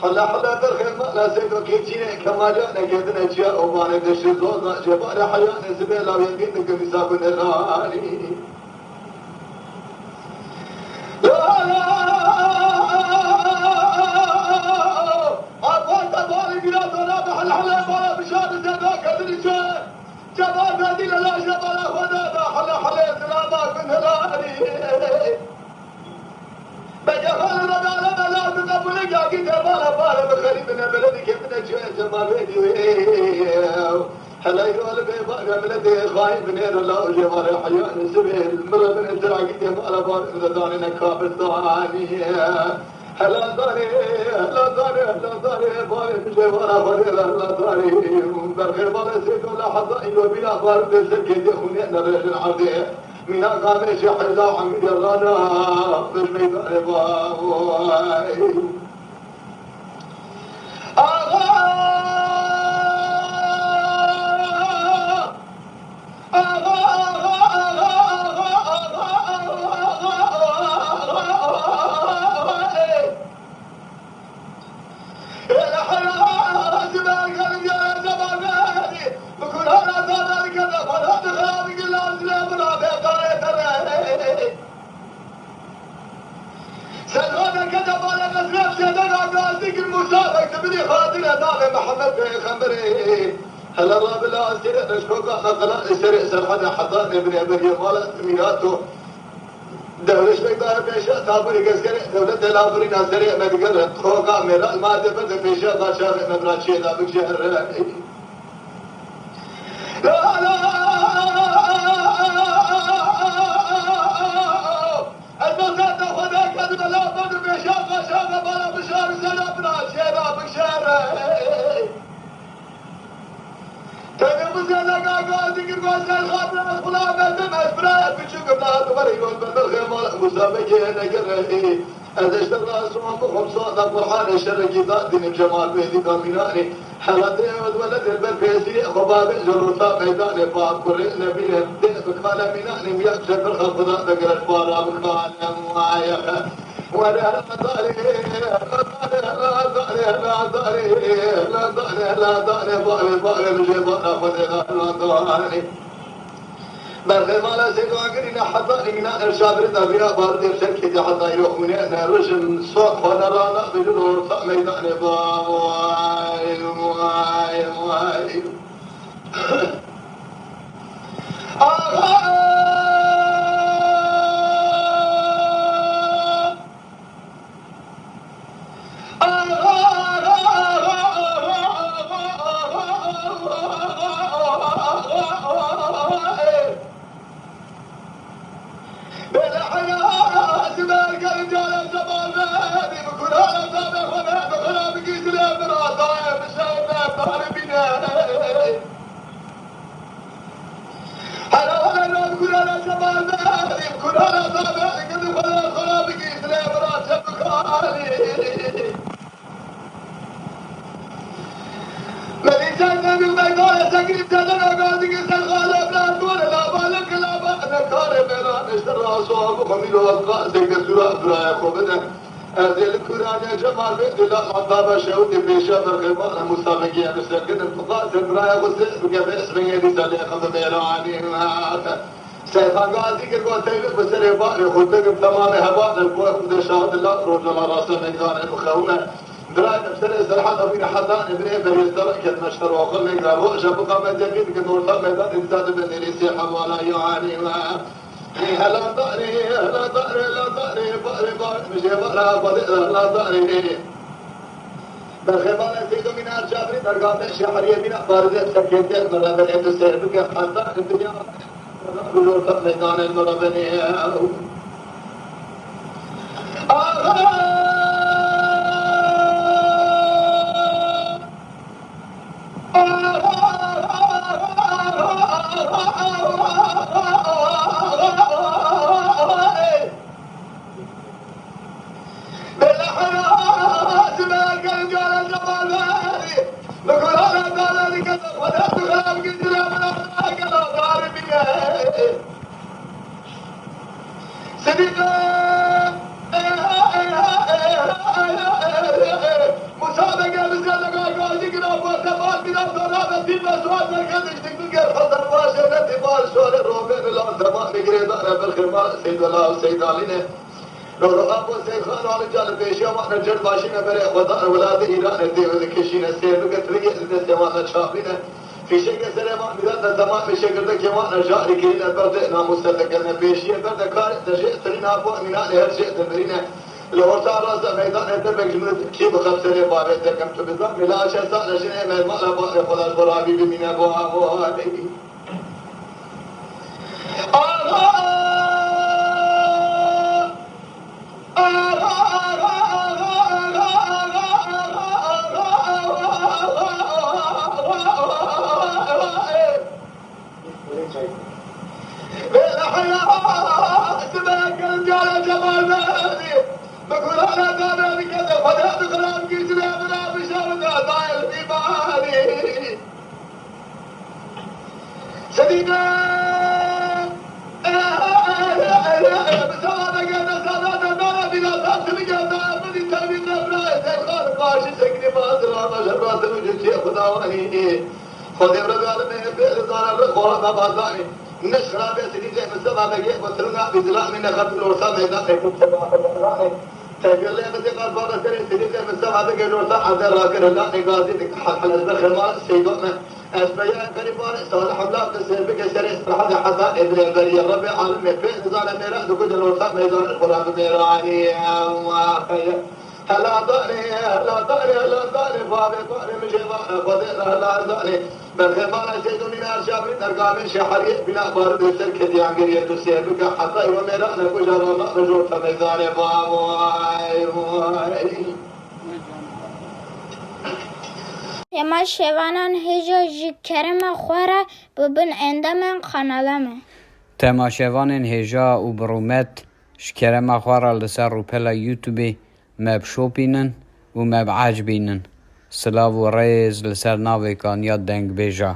حلا حلا برخي ما لا سيدو كيتشيني كما جانا كيدنا جاء ومانا دشي زوزنا جبال حيانا زبيلا ويمينك مساكن الراني لا لا أطلت بالي بلا تنابح الحلا بالا بشار زباك الرجال جبال هذه لا جبال ونابح حلا حلا سلاما كن الراني بجفال ربنا لا تقبل جاكي جمال بار بخري من بلدك من جمال فيديو هلا يقول بيبقى بلدي خايف من الله جمال حياة السبيل مرة من الدرع جمال بار ذاني نكاب الثاني هلا ثاني هلا ثاني هلا ثاني بار جمال بار هلا ثاني برخي بار سيد ولا حظ يبينا بار بسكت يخوني نرجع عرضي من أقامش حلا عمي الغنا في الميدان باوي سلغانا كتب على مسرف سيدنا قاسيك المسابق تبني خاطر هذا محمد بن خمري هلا راب لا سير نشكوكا نقلا سير سرحنا حضان ابن ابن يمال ميناتو دولش بيدار بيشا تابري كسكري دولة دلابري ناصري مدقر خوكا ميرا ما دفت بيشا باشا مبراتشي لا بكشهر لا لا المسات خذك هذا لا بد بشاق شاق بلا بشار سلامنا شيرا بشار تجيب زنا قاعد يقول الخبر خلا بدم اسبرا بشوك بلا تبري والبلغ مسابقه نقره هذا اشتغل اسمه بخمسة قرحان الشرقي دين جمال بيدي كاميناني حلتي ولد البرفيسي خباب جروسا ميدان باب كل نبي بكمال ميناني ويكسب الخفضاء ذكر الفارا بكمال معايا ولا لا ضاري لا ضاري لا ضاري لا ضاري لا ضاري باري باري بجيبنا خذنا لا ضاري برخي مالا سيدو أقرين حضاني من إرشاد رضا بيا بارد يرشد حتى يؤمن أن رجل صوت ونرانا بجنور ميدان باي واي واي الكرانية جمال بيت الله عطابة شهودي بيشا برغبان مسابقية بسكن الفقاس البرايا وسبقى باسمي رسالة خذ ميراني سيطان قاضي كرقو تيلف بسري باري خدك بتمام هبان الكوي خد شهد الله رجل راسه ميدان المخونة برايا بسري سرحة أبين حدان ابن إبن يزدرق كد مشتر وقل ميقرا وقشا بقى مدقين كنور ثم ميدان انتاد بن ريسي حوالا يعاني هلا ضاري هلا ضاري لا ضاري باري باري مش يبرا بدر لا ضاري بالخبالة سيدو من الجابري درقات الشهرية من بارد سكيت مرة بنت سيدك حتى الدنيا بلور ميدان المرة بني مال سؤال روبين الله تمام بقريدان بالخمار سيد الله وسيد علينا لو أبو سيد خان على جال بيشيا ما نجر باشينا بري وطن ولاد إيران الدول كشينا سير بقترية النسيمان شابينا في شيء سليمان بدأنا زمان في شيء كذا كمان نجاري كينا برد ناموسنا بيشيا برد كار تجي ترينا أبو من هذا الشيء تمرينا لو تعرض ميدان الدبك جملة كيف خمسة بارة كم تبذل ملا شيء نجينا ما ما بارة خلاص برابي بمنا أبو هذه بقول أنا دانا بكذا فلا بكلام كذا بلا بشر دايل في بالي سدينا بسالة كذا سالة دانا بلا تاني كذا بدي تاني نبرة تلقى قاش سكني ما أدرى ما جرات وجدي خداواني خدي برجال من بير دانا بخوها ما بازاني نشرب سدينا مسمى بيجي بطلنا بزلا من خط الورثة ميدان كتب تقول لي بدي قال بابا سري سدينا مسمى بيجي الورثة عذر راكر الله نقاضي حل البخمار سيدنا أسبيا كريمان صالح الله تسير بك سري هذا حتى ابن البري ربي عالم في نزال ميرا دكتور الورثة ميدان القرآن ميراني هلا ضاني هلا ضاني هلا ضاني بابي ضاني مجيبا خذينا هلا ضاني بالخمار سيد من أرشاب ترقام شحري بلا بارد سركت يعنقرية تسير بك حتى وميرا نكوش الله رجوع ميدان بابي اما شوانان هجا جی کرم خوره ببین اندامن خانالمه تماشاوان هجا و برومت شکرم خواره لسر روپلا یوتیوبی مب شوپینن و مب عجبینن سلاو و ریز لسر ناوی کان یاد دنگ بیجا